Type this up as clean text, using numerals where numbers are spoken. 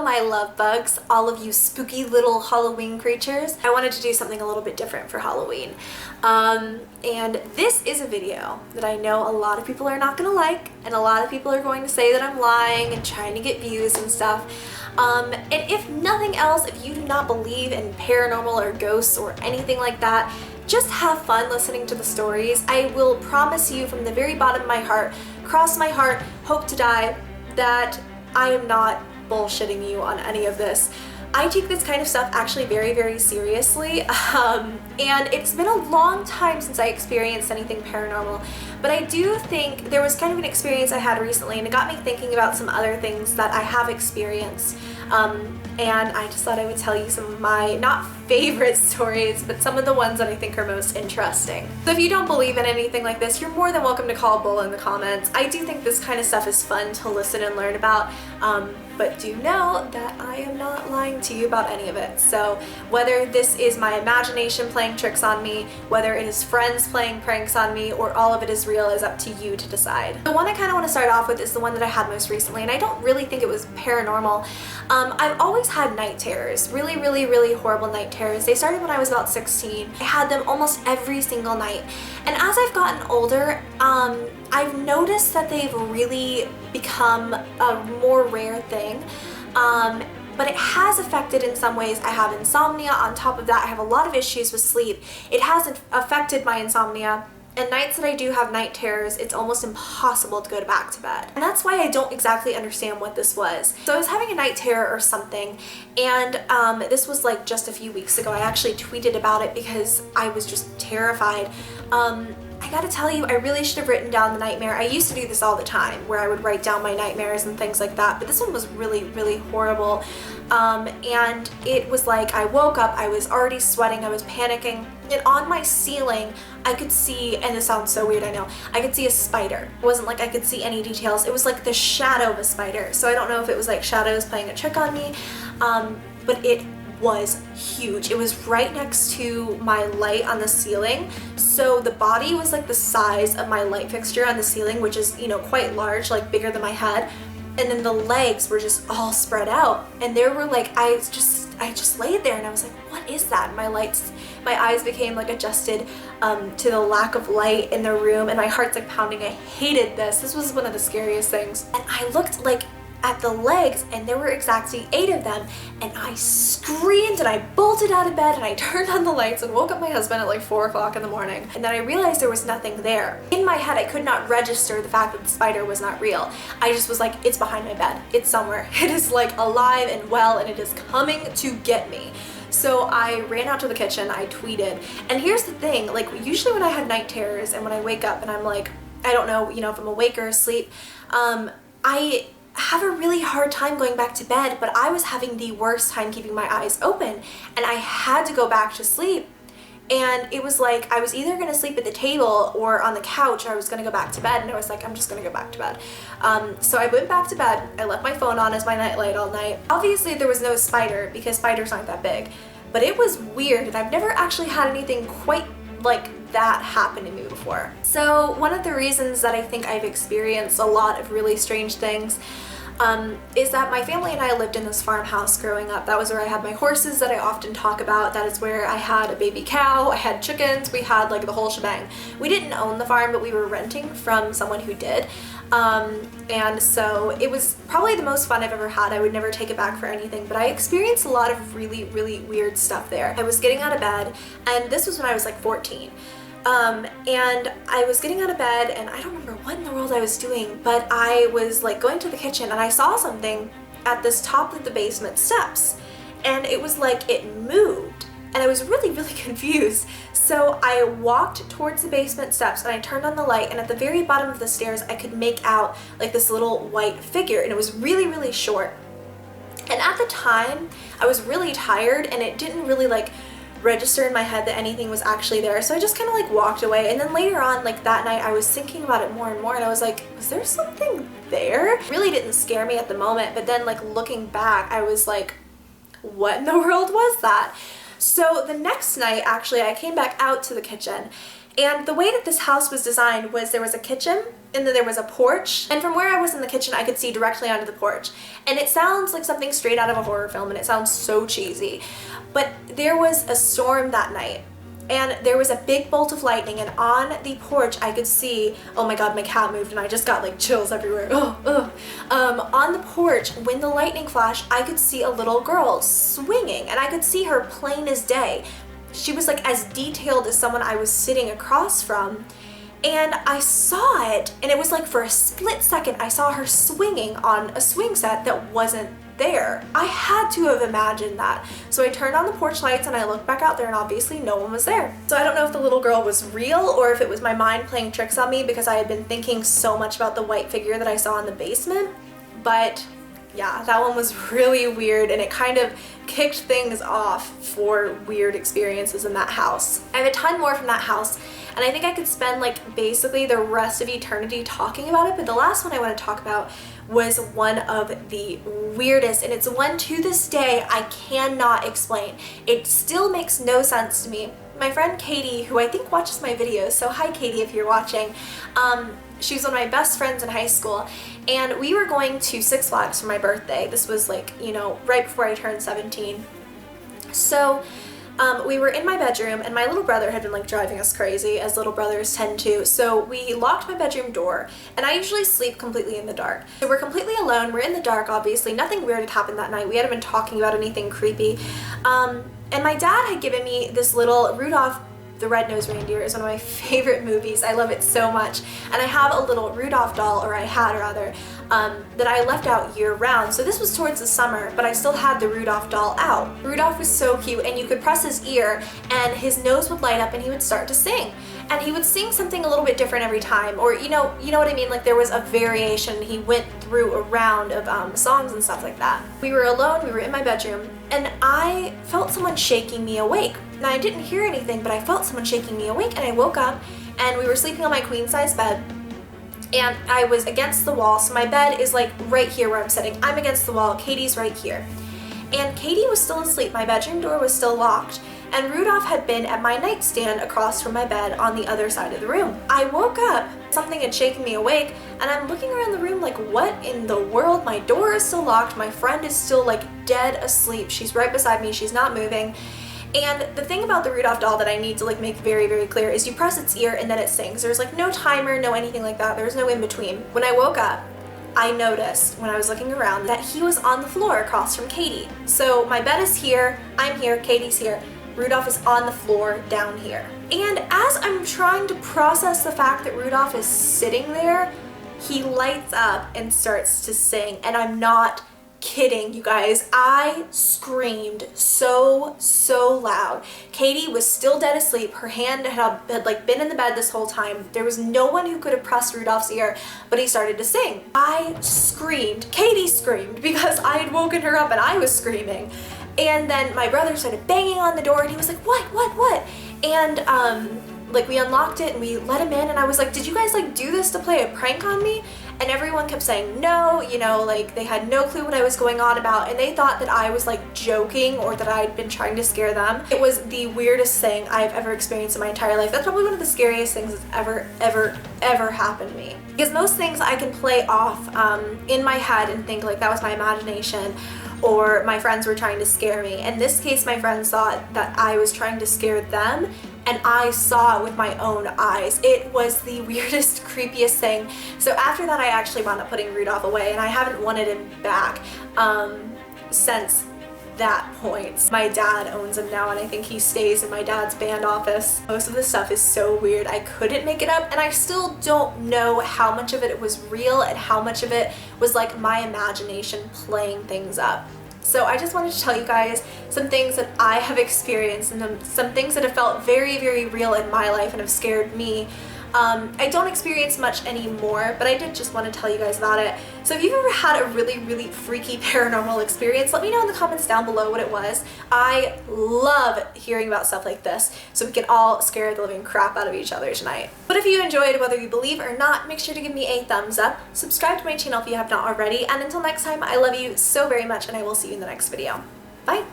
my love bugs, all of you spooky little Halloween creatures. I wanted to do something a little bit different for Halloween. And this is a video that I know a lot of people are not gonna like, and a lot of people are going to say that I'm lying and trying to get views and stuff. And if nothing else, if you do not believe in paranormal or ghosts or anything like that, just have fun listening to the stories. I will promise you from the very bottom of my heart, cross my heart, hope to die, that I am not bullshitting you on any of this. I take this kind of stuff actually very, very seriously, and it's been a long time since I experienced anything paranormal, but I do think there was kind of an experience I had recently, and it got me thinking about some other things that I have experienced, and I just thought I would tell you some of my, not favorite stories, but some of the ones that I think are most interesting. So if you don't believe in anything like this, you're more than welcome to call bull in the comments. I do think this kind of stuff is fun to listen and learn about, but do know that I am not lying to you about any of it. So whether this is my imagination playing tricks on me, whether it is friends playing pranks on me, or all of it is real is up to you to decide. The one I kind of want to start off with is the one that I had most recently, and I don't really think it was paranormal. I've always had night terrors, really, really, really horrible night terrors. They started when I was about 16. I had them almost every single night. And as I've gotten older, I've noticed that they've really become a more rare thing. But it has affected in some ways. I have insomnia. On top of that, I have a lot of issues with sleep. It has affected my insomnia. And nights that I do have night terrors, it's almost impossible to go back to bed. And that's why I don't exactly understand what this was. So I was having a night terror or something, and this was like just a few weeks ago. I actually tweeted about it because I was just terrified. I gotta tell you, I really should have written down the nightmare. I used to do this all the time, where I would write down my nightmares and things like that, but this one was really, really horrible. And it was like I woke up, I was already sweating, I was panicking, and on my ceiling I could see, and this sounds so weird, I know, I could see a spider. It wasn't like I could see any details, it was like the shadow of a spider. So I don't know if it was like shadows playing a trick on me, but it was huge. It was right next to my light on the ceiling. So the body was like the size of my light fixture on the ceiling, which is, you know, quite large, like bigger than my head. And then the legs were just all spread out. And there were like, I just laid there and I was like, what is that? My eyes became like adjusted to the lack of light in the room, and my heart's like pounding. I hated this. This was one of the scariest things. And I looked like at the legs, and there were exactly 8 of them, and I screamed and I bolted out of bed and I turned on the lights and woke up my husband at like 4 o'clock in the morning. And then I realized there was nothing there. In my head, I could not register the fact that the spider was not real. I just was like, it's behind my bed, it's somewhere, it is like alive and well, and it is coming to get me. So I ran out to the kitchen, I tweeted, and here's the thing, like usually when I have night terrors and when I wake up and I'm like, I don't know, you know, if I'm awake or asleep, I have a really hard time going back to bed, but I was having the worst time keeping my eyes open, and I had to go back to sleep. And it was like I was either going to sleep at the table or on the couch, or I was going to go back to bed, and I was like, I'm just going to go back to bed. So I went back to bed. I left my phone on as my nightlight all night. Obviously there was no spider because spiders aren't that big, but it was weird, and I've never actually had anything quite like that happened to me before. So one of the reasons that I think I've experienced a lot of really strange things is that my family and I lived in this farmhouse growing up. That was where I had my horses that I often talk about. That is where I had a baby cow, I had chickens, we had like the whole shebang. We didn't own the farm, but we were renting from someone who did. And so it was probably the most fun I've ever had. I would never take it back for anything, but I experienced a lot of really, really weird stuff there. I was getting out of bed, and this was when I was like 14. And I was getting out of bed, and I don't remember what in the world I was doing, but I was like going to the kitchen, and I saw something at this top of the basement steps, and it was like it moved, and I was really, really confused. So I walked towards the basement steps, and I turned on the light, and at the very bottom of the stairs I could make out like this little white figure, and it was really, really short. And at the time I was really tired, and it didn't really like register in my head that anything was actually there, so I just kind of like walked away. And then later on, like that night, I was thinking about it more and more, and I was like, was there something there? It really didn't scare me at the moment, but then like looking back, I was like, what in the world was that? So the next night, actually, I came back out to the kitchen, and the way that this house was designed was there was a kitchen, and then there was a porch, and from where I was in the kitchen I could see directly onto the porch. And it sounds like something straight out of a horror film, and it sounds so cheesy, but there was a storm that night, and there was a big bolt of lightning, and on the porch I could see, oh my god, my cat moved and I just got like chills everywhere. On the porch, when the lightning flashed, I could see a little girl swinging, and I could see her plain as day. She was like as detailed as someone I was sitting across from. And I saw it, and it was like for a split second I saw her swinging on a swing set that wasn't there. I had to have imagined that. So I turned on the porch lights and I looked back out there, and obviously no one was there. So I don't know if the little girl was real or if it was my mind playing tricks on me because I had been thinking so much about the white figure that I saw in the basement. But yeah, that one was really weird, and it kind of kicked things off for weird experiences in that house. I have a ton more from that house, and I think I could spend like basically the rest of eternity talking about it, but the last one I want to talk about was one of the weirdest, and it's one to this day I cannot explain. It still makes no sense to me. My friend Katie, who I think watches my videos, so hi Katie if you're watching, she's one of my best friends in high school, and we were going to Six Flags for my birthday. This was like, you know, right before I turned 17. So we were in my bedroom, and my little brother had been like driving us crazy, as little brothers tend to. So we locked my bedroom door, and I usually sleep completely in the dark. So we're completely alone, we're in the dark obviously, nothing weird had happened that night, we hadn't been talking about anything creepy. And my dad had given me this little Rudolph the Red-Nosed Reindeer. Is one of my favorite movies. I love it so much. And I have a little Rudolph doll, or I had rather, that I left out year-round. So this was towards the summer, but I still had the Rudolph doll out. Rudolph was so cute, and you could press his ear and his nose would light up and he would start to sing. And he would sing something a little bit different every time, or you know what I mean, like there was a variation. He went through a round of songs and stuff like that. We were alone, we were in my bedroom, and I felt someone shaking me awake. Now I didn't hear anything, but I felt someone shaking me awake, and I woke up, and we were sleeping on my queen-size bed, and I was against the wall. So my bed is like right here where I'm sitting. I'm against the wall, Katie's right here. And Katie was still asleep, my bedroom door was still locked, and Rudolph had been at my nightstand across from my bed on the other side of the room. I woke up, something had shaken me awake, and I'm looking around the room like, what in the world? My door is still locked, my friend is still like dead asleep, she's right beside me, she's not moving. And the thing about the Rudolph doll that I need to like make very, very clear is you press its ear and then it sings. There's like no timer, no anything like that, there's no in between. When I woke up, I noticed when I was looking around that he was on the floor across from Katie. So my bed is here, I'm here, Katie's here, Rudolph is on the floor down here. And as I'm trying to process the fact that Rudolph is sitting there, he lights up and starts to sing, and I'm not kidding, you guys. I screamed so loud. Katie was still dead asleep. Her hand had like been in the bed this whole time. There was no one who could have pressed Rudolph's ear, but he started to sing. I screamed. Katie screamed because I had woken her up and I was screaming. And then my brother started banging on the door, and he was like, what? And like we unlocked it and we let him in, and I was like, did you guys like do this to play a prank on me? And everyone kept saying no, you know, like they had no clue what I was going on about, and they thought that I was like joking or that I'd been trying to scare them. It was the weirdest thing I've ever experienced in my entire life. That's probably one of the scariest things that's ever happened to me. Because most things I can play off in my head and think like that was my imagination, or my friends were trying to scare me. In this case, my friends thought that I was trying to scare them, and I saw it with my own eyes. It was the weirdest, creepiest thing. So after that, I actually wound up putting Rudolph away, and I haven't wanted him back since that point. My dad owns him now, and I think he stays in my dad's band office. Most of this stuff is so weird. I couldn't make it up, and I still don't know how much of it was real and how much of it was like my imagination playing things up. So I just wanted to tell you guys some things that I have experienced, and some things that have felt very, very real in my life and have scared me. I don't experience much anymore, but I did just want to tell you guys about it. So if you've ever had a really, really freaky paranormal experience, let me know in the comments down below what it was. I love hearing about stuff like this, so we can all scare the living crap out of each other tonight. But if you enjoyed, whether you believe or not, make sure to give me a thumbs up, subscribe to my channel if you have not already, and until next time, I love you so very much, and I will see you in the next video. Bye!